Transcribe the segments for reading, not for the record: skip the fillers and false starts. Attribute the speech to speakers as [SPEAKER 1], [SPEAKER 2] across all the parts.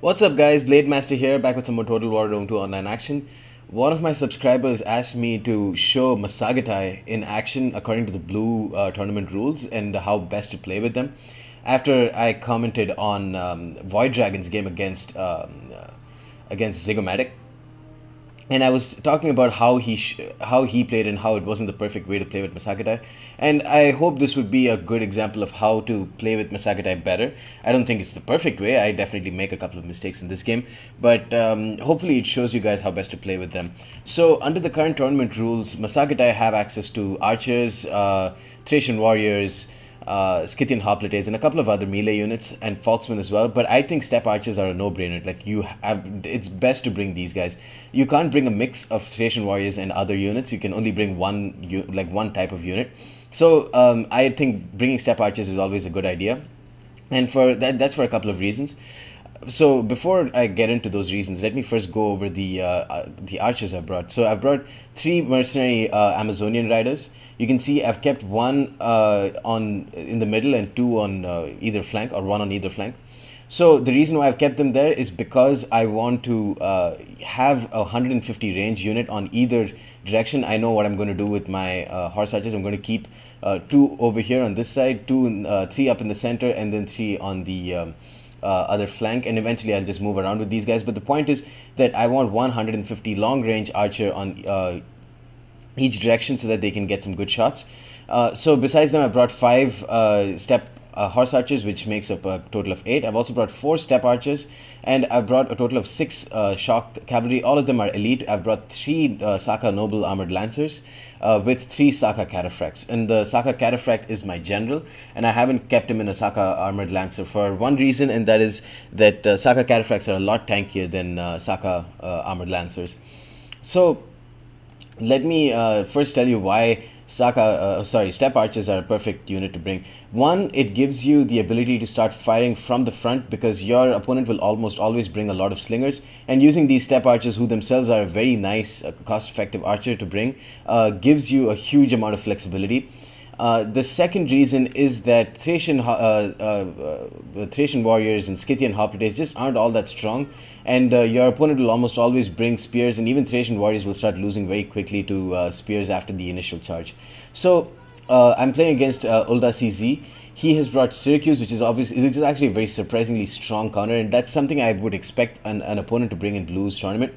[SPEAKER 1] What's up, guys? Blade Master here, back with some more Total War Rome 2 online action. One of my subscribers asked me to show Massagetae in action according to the blue tournament rules and how best to play with them. After I commented on Void Dragon's game against Zygomatic, and I was talking about how he played and how it wasn't the perfect way to play with Massagetae. And I hope this would be a good example of how to play with Massagetae better. I don't think it's the perfect way. I definitely make a couple of mistakes in this game, but hopefully it shows you guys how best to play with them. So under the current tournament rules, Massagetae have access to archers, Thracian warriors, Scythian hoplites, and a couple of other melee units, and Falksmen as well. But I think step archers are a no-brainer. Like it's best to bring these guys. You can't bring a mix of Thracian warriors and other units. You can only bring one type of unit. So I think bringing step archers is always a good idea, and for that's for a couple of reasons. So before I get into those reasons, let me first go over the archers I've brought. So I've brought three mercenary Amazonian riders. You can see I've kept one on in the middle and two on either flank, or one on either flank. So the reason why I've kept them there is because I want to have a 150 range unit on either direction. I know what I'm going to do with my horse archers. I'm going to keep two over here on this side, three up in the center, and then three on the other flank, and eventually I'll just move around with these guys. But the point is that I want 150 long range archer on each direction so that they can get some good shots. So besides them, I brought five step horse archers, which makes up a total of 8. I've also brought 4 step archers, and I've brought a total of 6 shock cavalry. All of them are elite. I've brought 3 Saka noble armored lancers with 3 Saka cataphracts, and the Saka cataphract is my general, and I haven't kept him in a Saka armored lancer for one reason, and that is that Saka cataphracts are a lot tankier than Saka armored lancers. So let me first tell you why step archers are a perfect unit to bring. One, it gives you the ability to start firing from the front, because your opponent will almost always bring a lot of slingers, and using these step archers, who themselves are a very nice cost-effective archer to bring, gives you a huge amount of flexibility. The second reason is that Thracian warriors and Scythian hoplites just aren't all that strong, and your opponent will almost always bring spears, and even Thracian warriors will start losing very quickly to spears after the initial charge. So I'm playing against Ulda CZ. He has brought Syracuse, which is actually a very surprisingly strong counter, and that's something I would expect an opponent to bring in Blues tournament.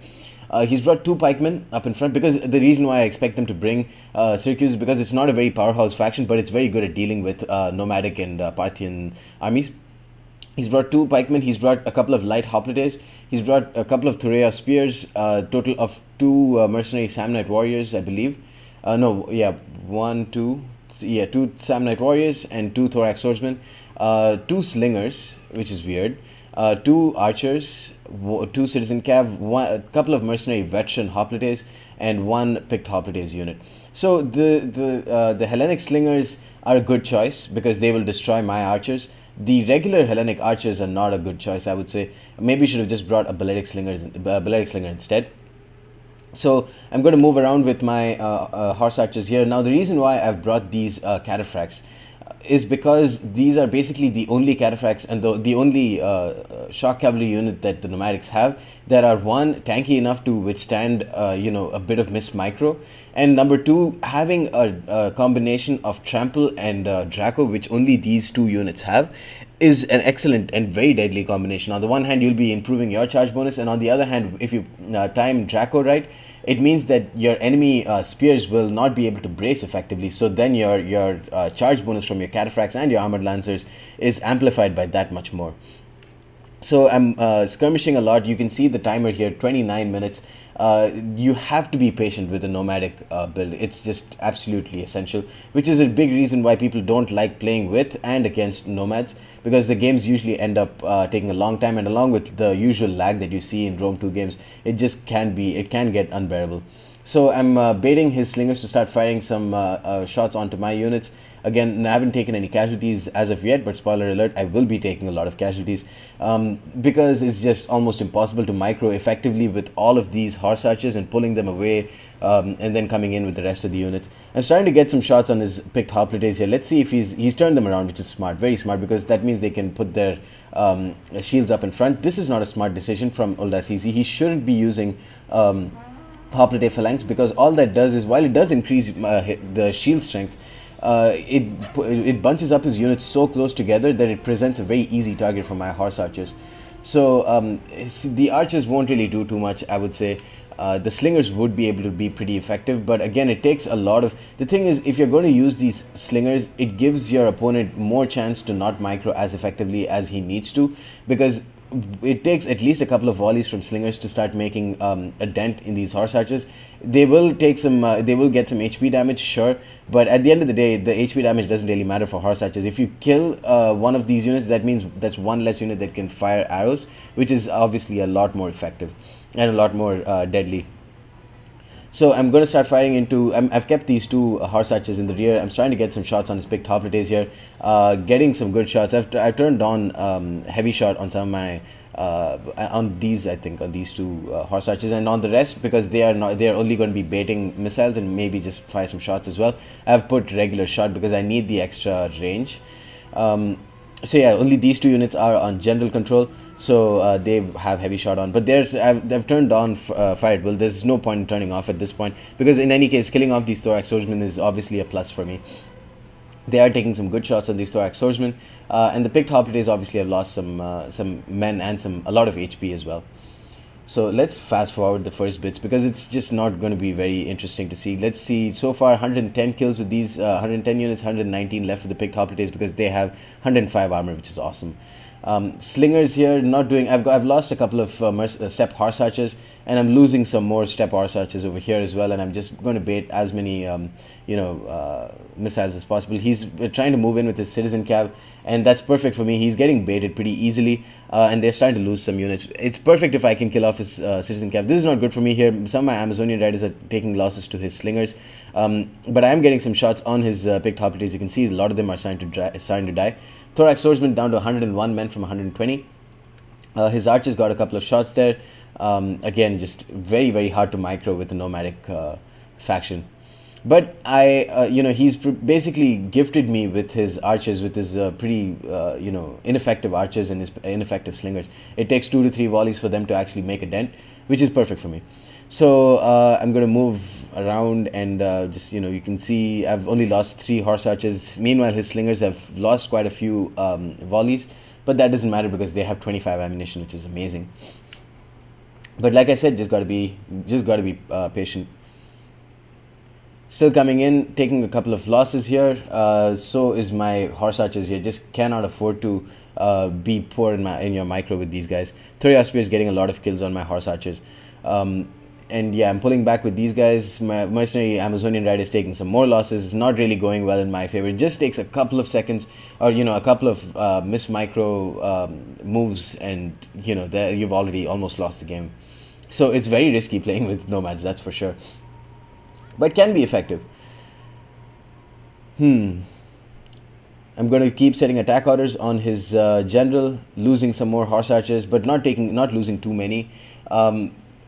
[SPEAKER 1] He's brought 2 pikemen up in front, because the reason why I expect them to bring Syracuse is because it's not a very powerhouse faction, but it's very good at dealing with nomadic and Parthian armies. He's brought 2 pikemen. He's brought a couple of light hoplites. He's brought a couple of Thurea spears, total of 2 mercenary Samnite warriors, I believe. Two Samnite warriors and 2 thorax swordsmen, 2 slingers, which is weird, 2 archers, 2 citizen cav, a couple of mercenary veteran hoplites, and 1 picked hoplites unit. So the Hellenic slingers are a good choice because they will destroy my archers. The regular Hellenic archers are not a good choice, I would say. Maybe you should have just brought a Balearic slinger instead. So I'm going to move around with my horse archers here. Now the reason why I've brought these cataphracts is because these are basically the only cataphracts and the only shock cavalry unit that the nomadics have that are, one, tanky enough to withstand a bit of missed micro, and number 2, having a combination of trample and Draco, which only these 2 units have, is an excellent and very deadly combination. On the one hand, you'll be improving your charge bonus, and on the other hand, if you time Draco right, it means that your enemy spears will not be able to brace effectively. So then your charge bonus from your cataphracts and your armored lancers is amplified by that much more. So I'm skirmishing a lot. You can see the timer here, 29 minutes. You have to be patient with a nomadic build. It's just absolutely essential, which is a big reason why people don't like playing with and against nomads, because the games usually end up taking a long time, and along with the usual lag that you see in Rome 2 games, it can get unbearable. So I'm baiting his slingers to start firing some shots onto my units. Again, I haven't taken any casualties as of yet, but spoiler alert, I will be taking a lot of casualties because it's just almost impossible to micro effectively with all of these horse archers and pulling them away and then coming in with the rest of the units. I'm starting to get some shots on his picked hoplites here. Let's see if he's turned them around, which is smart, very smart, because that means they can put their shields up in front. This is not a smart decision from Oldasisi. He shouldn't be using hoplite phalanx, because all that does is, while it does increase the shield strength, it bunches up his units so close together that it presents a very easy target for my horse archers. So the archers won't really do too much, I would say. The slingers would be able to be pretty effective, but again, it takes a lot of... The thing is, if you're going to use these slingers, it gives your opponent more chance to not micro as effectively as he needs to, because it takes at least a couple of volleys from slingers to start making a dent in these horse archers. They will take some, they will get some HP damage, sure, but at the end of the day, the HP damage doesn't really matter for horse archers. If you kill one of these units, that means that's one less unit that can fire arrows, which is obviously a lot more effective and a lot more deadly. So I'm going to start firing into... I've kept these two horse archers in the rear. I'm trying to get some shots on his picked hoplites here. Getting some good shots. I've turned on heavy shot on some of my... on these, I think, on these two horse archers, and on the rest, because they are only going to be baiting missiles and maybe just fire some shots as well. I've put regular shot because I need the extra range. So yeah, only these two units are on general control, so they have heavy shot on. But they've turned on fire at will. There's no point in turning off at this point, because in any case, killing off these thorax swordsmen is obviously a plus for me. They are taking some good shots on these thorax swordsmen, and the picked hoplites obviously have lost some men and a lot of HP as well. So let's fast forward the first bits, because it's just not going to be very interesting to see. Let's see, so far 110 kills with these 110 units, 119 left for the picked hoplites, because they have 105 armor, which is awesome. Slingers here, not doing... I've lost a couple of step horse archers, and I'm losing some more step horse archers over here as well, and I'm just going to bait as many missiles as possible. He's trying to move in with his citizen cav, and that's perfect for me. He's getting baited pretty easily, and they're starting to lose some units. It's perfect if I can kill off his citizen cav. This is not good for me here. Some of my Amazonian riders are taking losses to his slingers, but I am getting some shots on his picked hoplites. You can see a lot of them are starting to die. Thorax swordsman down to 101 men from 120. His archers got a couple of shots there. Again, just very, very hard to micro with the nomadic faction. But he's basically gifted me with his archers, with his pretty, ineffective archers and his ineffective slingers. It takes 2 to 3 volleys for them to actually make a dent, which is perfect for me. So I'm going to move around and you can see I've only lost 3 horse archers. Meanwhile, his slingers have lost quite a few volleys, but that doesn't matter because they have 25 ammunition, which is amazing. But like I said, just got to be patient. Still coming in, taking a couple of losses here. So is my horse archers here. Just cannot afford to be poor in your micro with these guys. Thoria Spear is getting a lot of kills on my horse archers. And yeah, I'm pulling back with these guys. My mercenary Amazonian rider is taking some more losses. Not really going well in my favor. It just takes a couple of seconds, or a couple of miss micro moves, and you've already almost lost the game. So it's very risky playing with nomads, that's for sure. But can be effective. I'm going to keep setting attack orders on his general, losing some more horse archers, but not losing too many.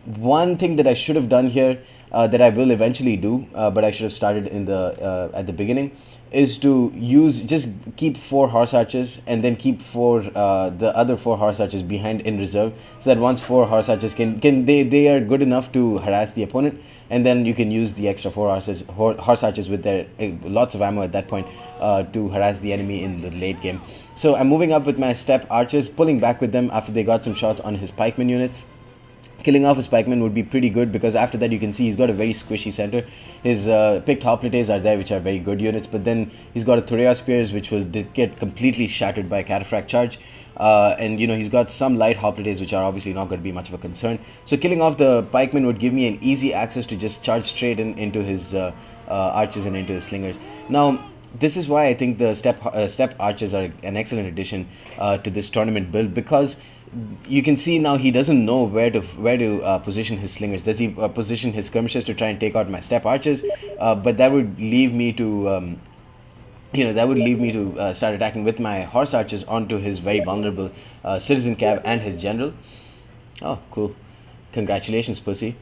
[SPEAKER 1] One thing that I should have done here, that I will eventually do, but I should have started at the beginning, is to just keep 4 horse archers and then keep the other 4 horse archers behind in reserve, so that once 4 horse archers they are good enough to harass the opponent, and then you can use the extra 4 horse archers with their lots of ammo at that point to harass the enemy in the late game. So I'm moving up with my step archers, pulling back with them after they got some shots on his pikeman units. Killing off his pikemen would be pretty good, because after that you can see he's got a very squishy center. His picked hoplites are there, which are very good units, but then he's got a Thorea Spears, which will get completely shattered by Cataphract Charge. And he's got some light hoplites, which are obviously not going to be much of a concern. So killing off the pikemen would give me an easy access to just charge straight into his archers and into his slingers. Now, this is why I think the step archers are an excellent addition to this tournament build, because You can see now he doesn't know where to position his slingers. Does he position his skirmishers to try and take out my step archers? But that would leave me to start attacking with my horse archers onto his very vulnerable citizen cav and his general. Oh, cool! Congratulations, pussy.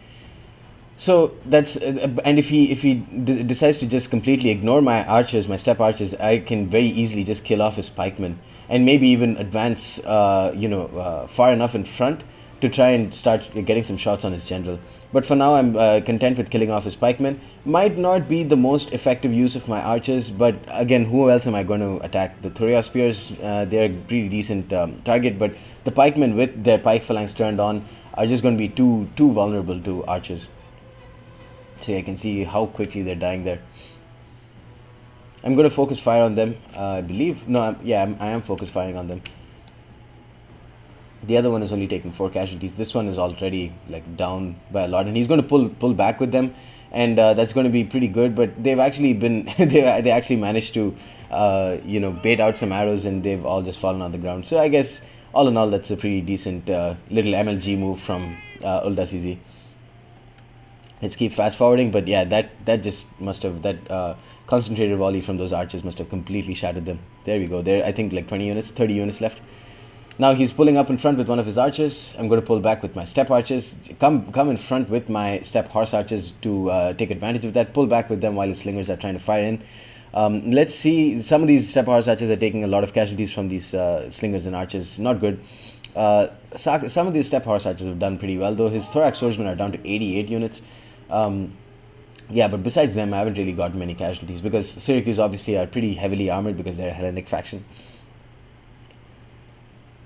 [SPEAKER 1] So that's and if he decides to just completely ignore my archers, my step archers, I can very easily just kill off his pikemen and maybe even advance, far enough in front to try and start getting some shots on his general. But for now, I'm content with killing off his pikemen. Might not be the most effective use of my archers, but again, who else am I going to attack? The Thoria spears, they're a pretty decent target, but the pikemen with their pike phalanx turned on are just going to be too vulnerable to archers. So I can see how quickly they're dying there. I'm going to focus fire on them, I believe. No, I am focus firing on them. The other one is only taking 4 casualties. This one is already like down by a lot, and he's going to pull back with them, and that's going to be pretty good. But they've actually been they actually managed to bait out some arrows, and they've all just fallen on the ground. So I guess all in all, that's a pretty decent little MLG move from Ulda CZ. Let's keep fast forwarding, but yeah, that just must have concentrated volley from those archers must have completely shattered them. There we go. There, I think like 30 units left. Now he's pulling up in front with one of his archers. I'm going to pull back with my step archers. Come in front with my step horse archers to take advantage of that. Pull back with them while his slingers are trying to fire in. Let's see. Some of these step horse archers are taking a lot of casualties from these slingers and archers. Not good. Some of these step horse archers have done pretty well, though. His thorax swordsmen are down to 88 units. But besides them, I haven't really gotten many casualties because Syracuse obviously are pretty heavily armored because they're a Hellenic faction.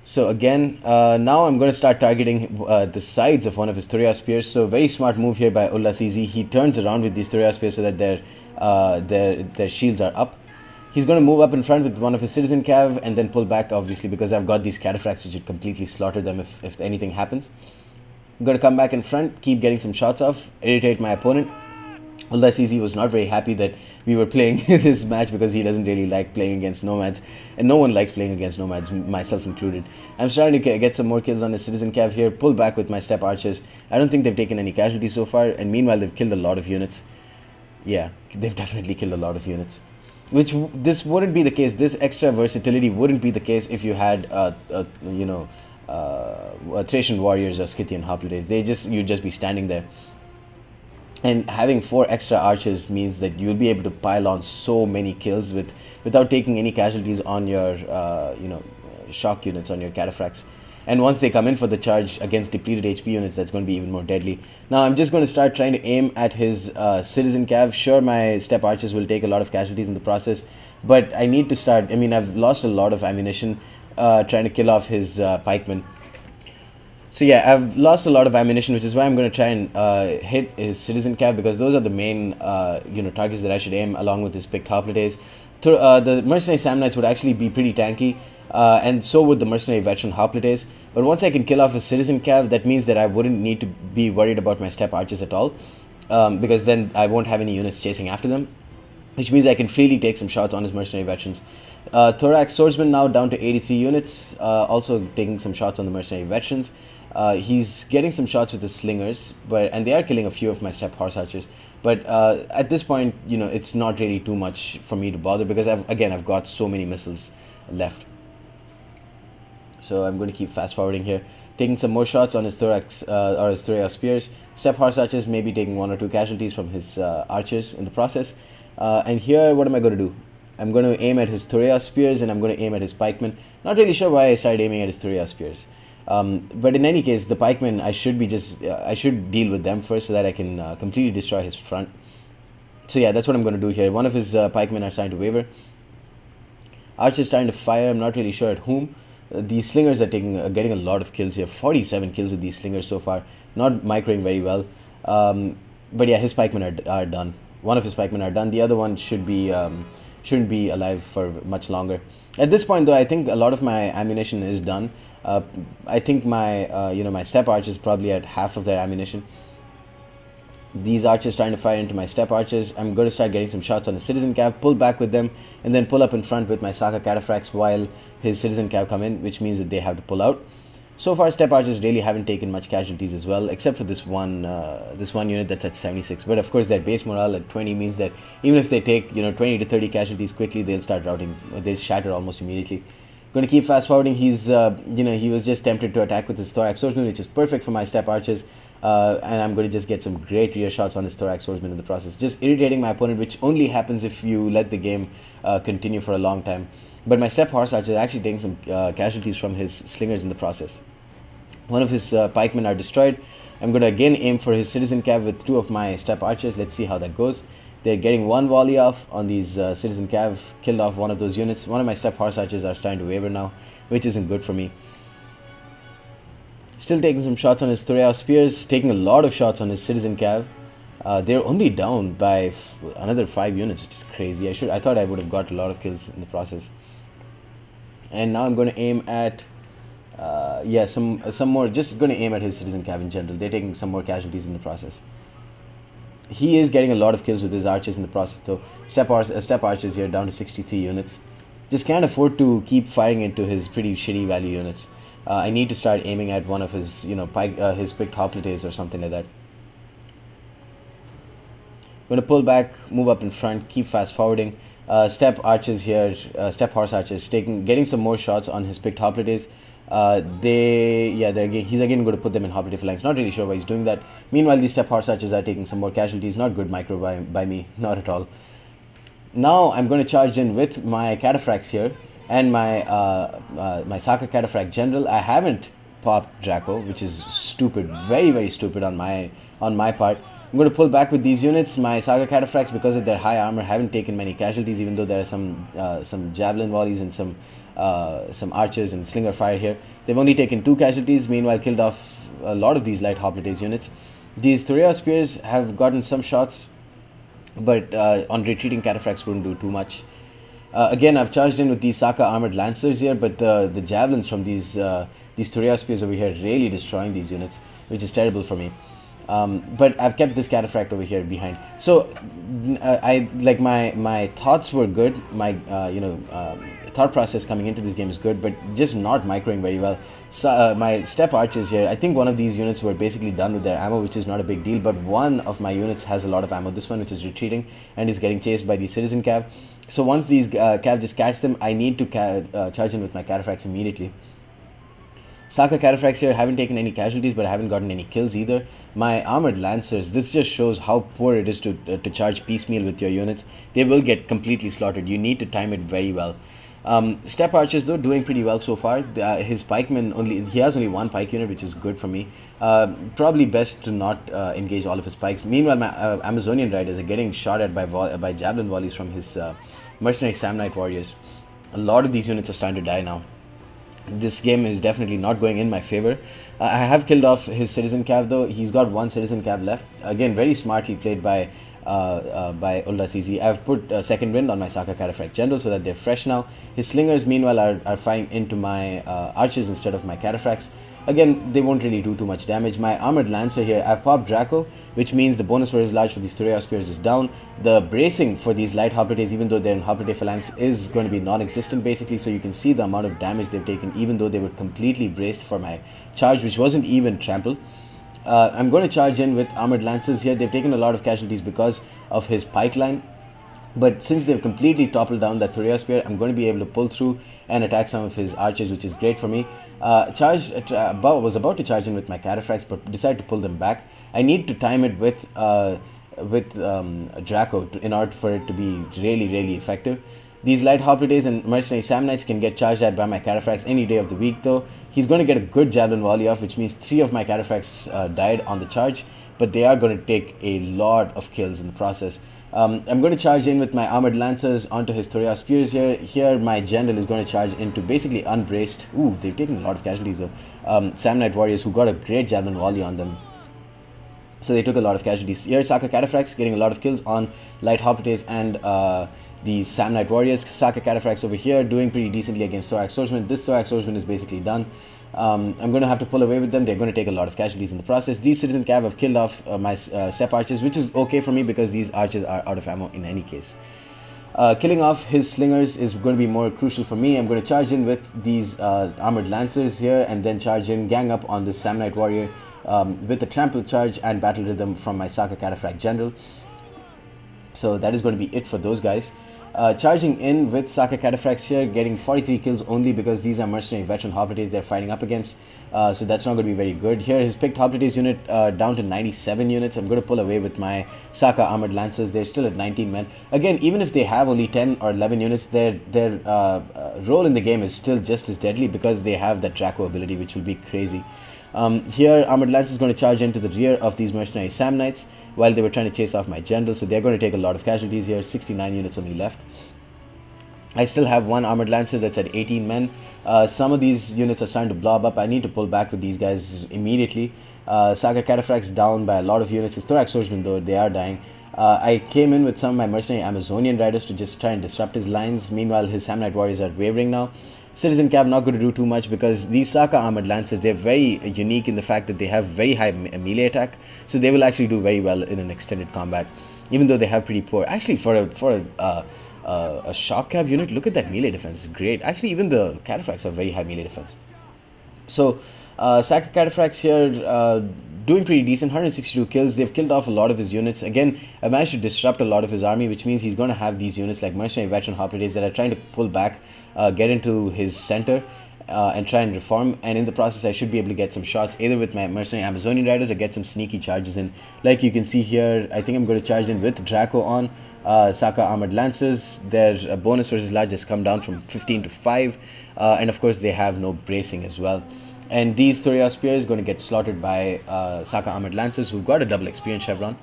[SPEAKER 1] So again, now I'm going to start targeting the sides of one of his Thoria spears. So very smart move here by Ulla CZ. He turns around with these Thoria spears so that their shields are up. He's going to move up in front with one of his citizen cav and then pull back, obviously, because I've got these cataphracts which would completely slaughter them if anything happens. I'm going to come back in front, keep getting some shots off, irritate my opponent. Ulda CZ was not very happy that we were playing this match because he doesn't really like playing against nomads, and no one likes playing against nomads, myself included. I'm starting to get some more kills on his citizen cav here, pull back with my step archers. I don't think they've taken any casualties so far, and meanwhile they've killed a lot of units. Yeah, they've definitely killed a lot of units. This wouldn't be the case. This extra versatility wouldn't be the case if you had Thracian warriors or Scythian hoplites. You'd just be standing there. And having 4 extra archers means that you'll be able to pile on so many kills without taking any casualties on your shock units, on your cataphracts. And once they come in for the charge against depleted HP units, that's going to be even more deadly. Now I'm just going to start trying to aim at his citizen cav. Sure, my step archers will take a lot of casualties in the process, but I need to start. I mean, I've lost a lot of ammunition trying to kill off his pikemen. So yeah, I've lost a lot of ammunition, which is why I'm going to try and hit his citizen cav, because those are the main targets that I should aim along with his picked hoplites. The mercenary Samnites would actually be pretty tanky, and so would the mercenary veteran hoplites. But once I can kill off his citizen cav, that means that I wouldn't need to be worried about my step archers at all, because then I won't have any units chasing after them, which means I can freely take some shots on his mercenary veterans. Thorax swordsman now down to 83 units, also taking some shots on the mercenary veterans. He's getting some shots with his slingers, and they are killing a few of my step horse archers. But at this point, it's not really too much for me to bother, because I've got so many missiles left. So I'm going to keep fast forwarding here, taking some more shots on his thorax or his Thoria spears. Step horse archers maybe taking 1 or 2 casualties from his archers in the process. And here, what am I going to do? I'm going to aim at his Thoria spears, and I'm going to aim at his pikemen. Not really sure why I started aiming at his Thoria spears. But in any case, the pikemen, I should deal with them first so that I can completely destroy his front. So yeah, that's what I'm going to do here. One of his pikemen are starting to waver. Archers starting to fire. I'm not really sure at whom. These slingers are getting a lot of kills here. 47 kills with these slingers so far. Not microing very well. But yeah, his pikemen are done. One of his pikemen are done. The other one shouldn't be alive for much longer. At this point, though, I think a lot of my ammunition is done. I think my step archers probably at half of their ammunition. These archers trying to fire into my step archers. I'm going to start getting some shots on the citizen cav, pull back with them, and then pull up in front with my Saka cataphracts while his citizen cav come in, which means that they have to pull out. So far, step archers really haven't taken much casualties as well, except for this one unit that's at 76. But of course, their base morale at 20 means that even if they take 20 to 30 casualties quickly, they'll start routing. They'll shatter almost immediately. Going to keep fast forwarding. He was just tempted to attack with his thorax swordsman, which is perfect for my step archers. And I'm going to just get some great rear shots on his thorax swordsman in the process, just irritating my opponent, which only happens if you let the game continue for a long time. But my step horse archer is actually taking some casualties from his slingers in the process. One of his pikemen are destroyed. I'm going to again aim for his citizen cav with 2 of my step archers. Let's see how that goes. They're getting 1 volley off on these citizen cav, killed off one of those units. One of my step horse archers are starting to waver now, which isn't good for me. Still taking some shots on his Thorea spears, taking a lot of shots on his citizen cav. They're only down by another 5 units, which is crazy. I thought I would have got a lot of kills in the process. And now I'm going to aim at some more. Just going to aim at his citizen cav in general. They're taking some more casualties in the process. He is getting a lot of kills with his archers in the process, though. Step archers here down to 63 units. Just can't afford to keep firing into his pretty shitty value units. I need to start aiming at one of his, his picked hoplites or something like that. Going to pull back, move up in front, keep fast forwarding. Step archers here, step horse archers, getting some more shots on his picked hoplites. He's again going to put them in hoplite phalanx. Not really sure why he's doing that. Meanwhile, these step horse archers are taking some more casualties. Not good micro by me, not at all. Now I'm going to charge in with my cataphracts here and my Saka Cataphract General. I haven't popped Draco, which is stupid, very very stupid on my part. I'm going to pull back with these units. My Saga Cataphracts, because of their high armor, haven't taken many casualties, even though there are some javelin volleys and some archers and slinger fire here. They've only taken 2 casualties, meanwhile killed off a lot of these light hoplites units. These Thorea spears have gotten some shots, but on retreating cataphracts wouldn't do too much. Again, I've charged in with these Saka armored lancers here, but the javelins from these Thorea spears over here really destroying these units, which is terrible for me. But I've kept this cataphract over here behind. So my thoughts were good. My thought process coming into this game is good, but just not microing very well. So my step archers here, I think one of these units were basically done with their ammo, which is not a big deal, but one of my units has a lot of ammo. This one, which is retreating and is getting chased by the citizen cav. So once these cav just catch them, I need to charge in with my cataphracts immediately. Saka Cataphracts here haven't taken any casualties, but I haven't gotten any kills either. My armored lancers, this just shows how poor it is to charge piecemeal with your units. They will get completely slaughtered. You need to time it very well. Step archers though doing pretty well so far. His pikemen he has only 1 pike unit, which is good for me. Probably best to not engage all of his pikes. Meanwhile, my Amazonian riders are getting shot at by javelin volleys from his mercenary Samnite warriors. A lot of these units are starting to die now. This game is definitely not going in my favor. I have killed off his citizen cav though. He's got 1 citizen cav left. Again, very smartly played by Ulda CZ. I've put second wind on my Saka Cataphract General so that they're fresh now. His slingers meanwhile are firing into my archers instead of my cataphracts. Again, they won't really do too much damage. My armored lancer here, I've popped Draco, which means the bonus for his large for these Thorea spears is down. The bracing for these light hoplites, even though they're in hoplite phalanx, is going to be non-existent basically, so you can see the amount of damage they've taken even though they were completely braced for my charge, which wasn't even trample. I'm going to charge in with armored lancers here. They've taken a lot of casualties because of his pike line. But since they've completely toppled down that Thorea spear, I'm going to be able to pull through and attack some of his archers, which is great for me. Was about to charge in with my cataphracts, but decided to pull them back. I need to time it with Draco in order for it to be really, really effective. These light hoplites and mercenary Samnites can get charged at by my cataphracts any day of the week though. He's going to get a good javelin volley off, which means 3 of my cataphracts died on the charge, but they are going to take a lot of kills in the process. I'm going to charge in with my armored lancers onto his Thorea spears here. Here my general is going to charge into basically unbraced. Ooh, they've taken a lot of casualties though. Samnite warriors who got a great javelin volley on them. So they took a lot of casualties. Here Saka Cataphracts getting a lot of kills on light hoplites and the Samnite warriors. Saka Cataphracts over here doing pretty decently against Thorax Swordsman. This Thorax Swordsman is basically done. I'm going to have to pull away with them. They're going to take a lot of casualties in the process. These citizen cav have killed off my step archers, which is okay for me because these archers are out of ammo in any case. Killing off his slingers is going to be more crucial for me. I'm going to charge in with these armored lancers here, and then charge in, gang up on this Samnite warrior with a trample charge and battle rhythm from my Saka Cataphract general. So that is going to be it for those guys. Charging in with Saka Cataphracts here, getting 43 kills only because these are mercenary veteran hoplites they're fighting up against. So that's not going to be very good. Here, his picked hoplites unit down to 97 units. I'm going to pull away with my Saka armored lancers. They're still at 19 men. Again, even if they have only 10 or 11 units, their role in the game is still just as deadly because they have that Draco ability, which will be crazy. Here, Armored Lance is going to charge into the rear of these mercenary Samnites while they were trying to chase off my general. So they're going to take a lot of casualties here. 69 units only left. I still have one Armored Lancer that's at 18 men. Some of these units are starting to blob up. I need to pull back with these guys immediately. Saga Cataphracts down by a lot of units. His Thorax Swordsmen, though, they are dying. I came in with some of my mercenary Amazonian riders to just try and disrupt his lines. Meanwhile, his Samnite warriors are wavering now. Citizen Cab not going to do too much because these Saka armored lancers, they're very unique in the fact that they have very high melee attack, so they will actually do very well in an extended combat, even though they have pretty poor. Actually, for a shock cab unit, look at that melee defense, great. Actually, even the Cataphracts have very high melee defense. So, Saka Cataphracts here doing pretty decent, 162 kills. They've killed off a lot of his units. Again, I managed to disrupt a lot of his army, which means he's going to have these units like mercenary veteran hoplites that are trying to pull back, get into his center, and try and reform. And in the process, I should be able to get some shots either with my mercenary Amazonian riders or get some sneaky charges in. Like you can see here, I think I'm going to charge in with Draco on. Saka armored lancers, their bonus versus large has come down from 15 to 5, and of course they have no bracing as well. And these Thoria spears going to get slaughtered by Saka armored lancers who've got a double experience chevron.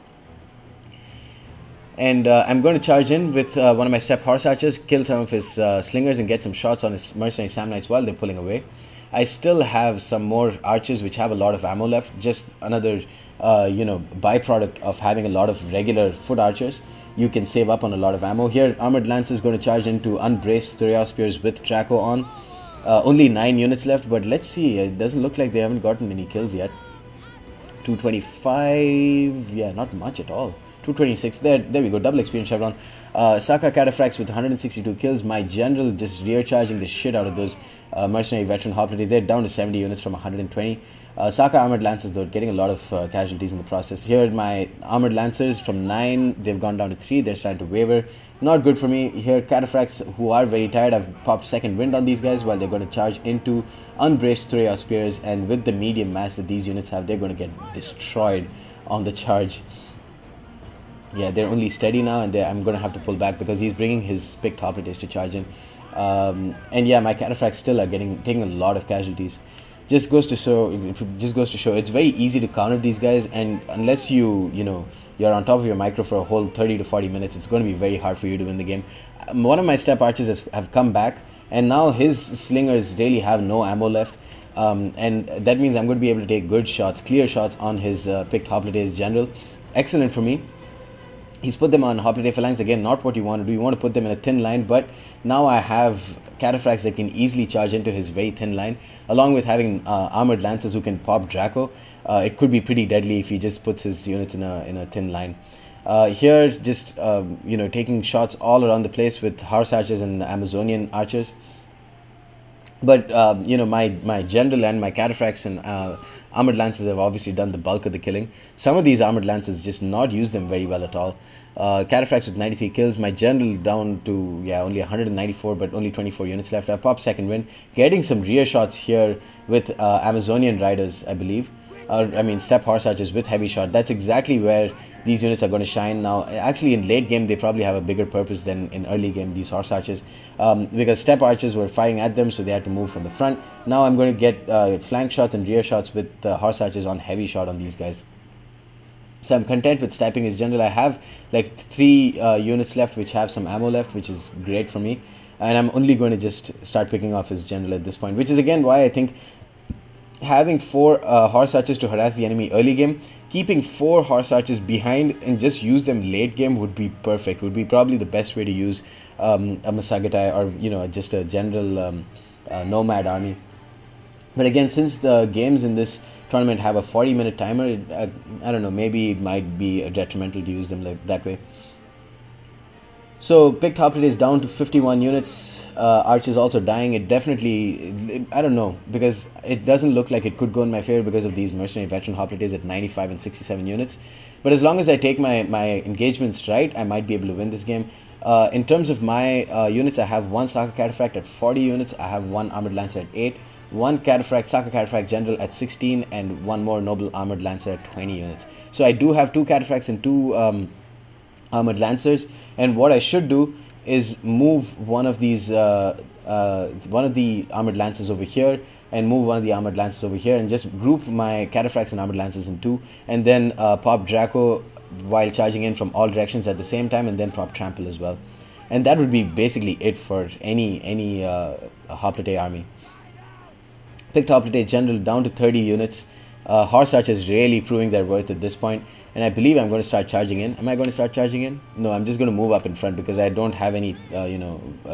[SPEAKER 1] And I'm going to charge in with one of my step horse archers, kill some of his slingers and get some shots on his mercenary Samnites while they're pulling away. I still have some more archers which have a lot of ammo left, just another byproduct of having a lot of regular foot archers. You can save up on a lot of ammo. Here, Armored Lance is going to charge into unbraced Thoria spears with Draco on. Only 9 units left, but let's see. It doesn't look like they haven't gotten many kills yet. 225, yeah, not much at all. 226, there we go, double experience chevron. Saka Cataphracts with 162 kills. My general just rear charging the shit out of those mercenary veteran hoplites. They're down to 70 units from 120. Saka armored lancers, though, getting a lot of casualties in the process. Here, my armored lancers from 9, they've gone down to 3. They're starting to waver. Not good for me. Here, Cataphracts, who are very tired, I've popped second wind on these guys while they're going to charge into unbraced Thoria spears. And with the medium mass that these units have, they're going to get destroyed on the charge. Yeah, they're only steady now, and I'm going to have to pull back because he's bringing his picked hoplites to charge in. And yeah, my Cataphracts still are taking a lot of casualties. Just goes to show it's very easy to counter these guys, and unless you're on top of your micro for a whole 30 to 40 minutes, it's going to be very hard for you to win the game. One of my step archers have come back, and now his slingers really have no ammo left. And that means I'm going to be able to take good shots, clear shots on his picked hoplites general. Excellent for me. He's put them on hoplite phalanx. Again, not what you want to do. You want to put them in a thin line, but now I have Cataphracts that can easily charge into his very thin line, along with having armored lancers who can pop Draco. It could be pretty deadly if he just puts his units in a thin line. Here, just taking shots all around the place with horse archers and Amazonian archers. But my general and my Cataphracts and armored lancers have obviously done the bulk of the killing. Some of these armored lancers just not use them very well at all. Cataphracts with 93 kills. My general down to only 194, but only 24 units left. I've popped second wind, getting some rear shots here with Amazonian riders, I believe. Step horse archers with heavy shot. That's exactly where these units are going to shine now. Actually, in late game, they probably have a bigger purpose than in early game, these horse archers. Because step archers were firing at them, so they had to move from the front. Now I'm going to get flank shots and rear shots with horse archers on heavy shot on these guys. So I'm content with stepping his general. I have like 3 units left which have some ammo left, which is great for me. And I'm only going to just start picking off his general at this point, which is again why I think having 4 horse archers to harass the enemy early game, keeping 4 horse archers behind and just use them late game would be perfect. Would be probably the best way to use a Massagetae or just a general nomad army. But again, since the games in this tournament have a 40-minute timer, I don't know, maybe it might be detrimental to use them like that way. So picked Hoplites down to 51 units. Arch is also dying. It definitely, I don't know, because it doesn't look like it could go in my favor because of these mercenary veteran Hoplites at 95 and 67 units. But as long as I take my engagements right, I might be able to win this game. In terms of my units, I have one Saka Cataphract at 40 units. I have one Armored Lancer at 8, one Cataphract, Saka Cataphract General at 16, and one more Noble Armored Lancer at 20 units. So I do have two Cataphracts and two armored lancers, and what I should do is move one of the armored lancers over here, and move one of the armored lancers over here, and just group my cataphracts and armored lancers in two, and then pop Draco while charging in from all directions at the same time, and then pop Trample as well. And that would be basically it for any Hoplite army. Picked Hoplite General down to 30 units. Horse Archers really proving their worth at this point, and I believe I'm going to start charging in. Am I going to start charging in? No, I'm just going to move up in front because I don't have any,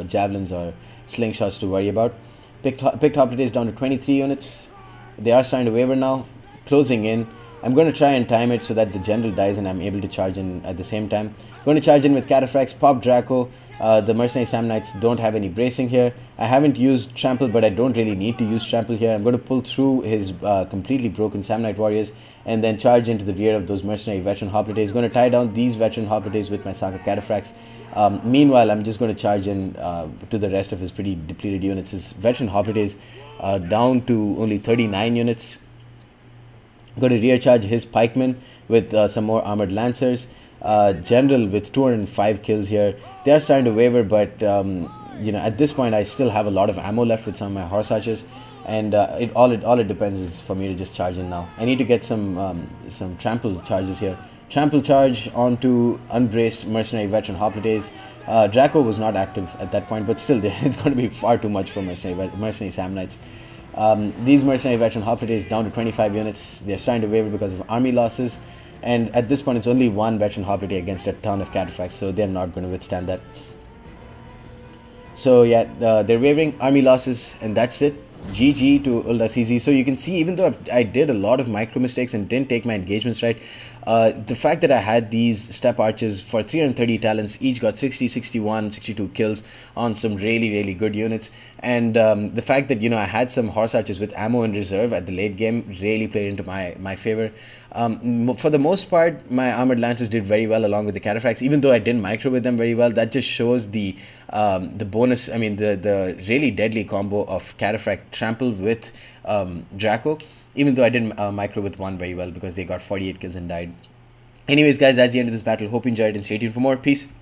[SPEAKER 1] javelins or slingshots to worry about. Picked Hoplites down to 23 units. They are starting to waver now, closing in. I'm going to try and time it so that the general dies and I'm able to charge in at the same time. Going to charge in with Cataphracts, pop Draco. The mercenary Samnites don't have any bracing here. I haven't used Trample, but I don't really need to use Trample here. I'm going to pull through his completely broken Samnite warriors and then charge into the rear of those mercenary veteran Hoplites. Going to tie down these veteran Hoplites with my Saka Cataphracts. Meanwhile, I'm just going to charge in to the rest of his pretty depleted units. His veteran Hoplites down to only 39 units. Going to rear charge his pikemen with some more armored lancers. General with 205 kills here. They are starting to waver, but at this point I still have a lot of ammo left with some of my horse archers, and all it depends is for me to just charge in now. I need to get some trample charges here. Trample charge onto unbraced mercenary veteran Hoplites. Draco was not active at that point, but still it's going to be far too much for mercenary Samnites. These mercenary veteran Hoplites down to 25 units. They're starting to waver because of army losses. And at this point, it's only one veteran Hoplite against a ton of Cataphracts, so they're not going to withstand that. So yeah, they're wavering, army losses, and that's it. GG to Uldasizi. So you can see, even though I did a lot of micro mistakes and didn't take my engagements right, the fact that I had these step archers for 330 talents, each got 60, 61, 62 kills on some really, really good units. And the fact that, I had some horse archers with ammo in reserve at the late game really played into my favor. For the most part, my armored lancers did very well along with the cataphracts, even though I didn't micro with them very well. That just shows the bonus, the really deadly combo of cataphract trample with Draco, even though I didn't micro with one very well because they got 48 kills and died. Anyways, guys, that's the end of this battle. Hope you enjoyed and stay tuned for more. Peace.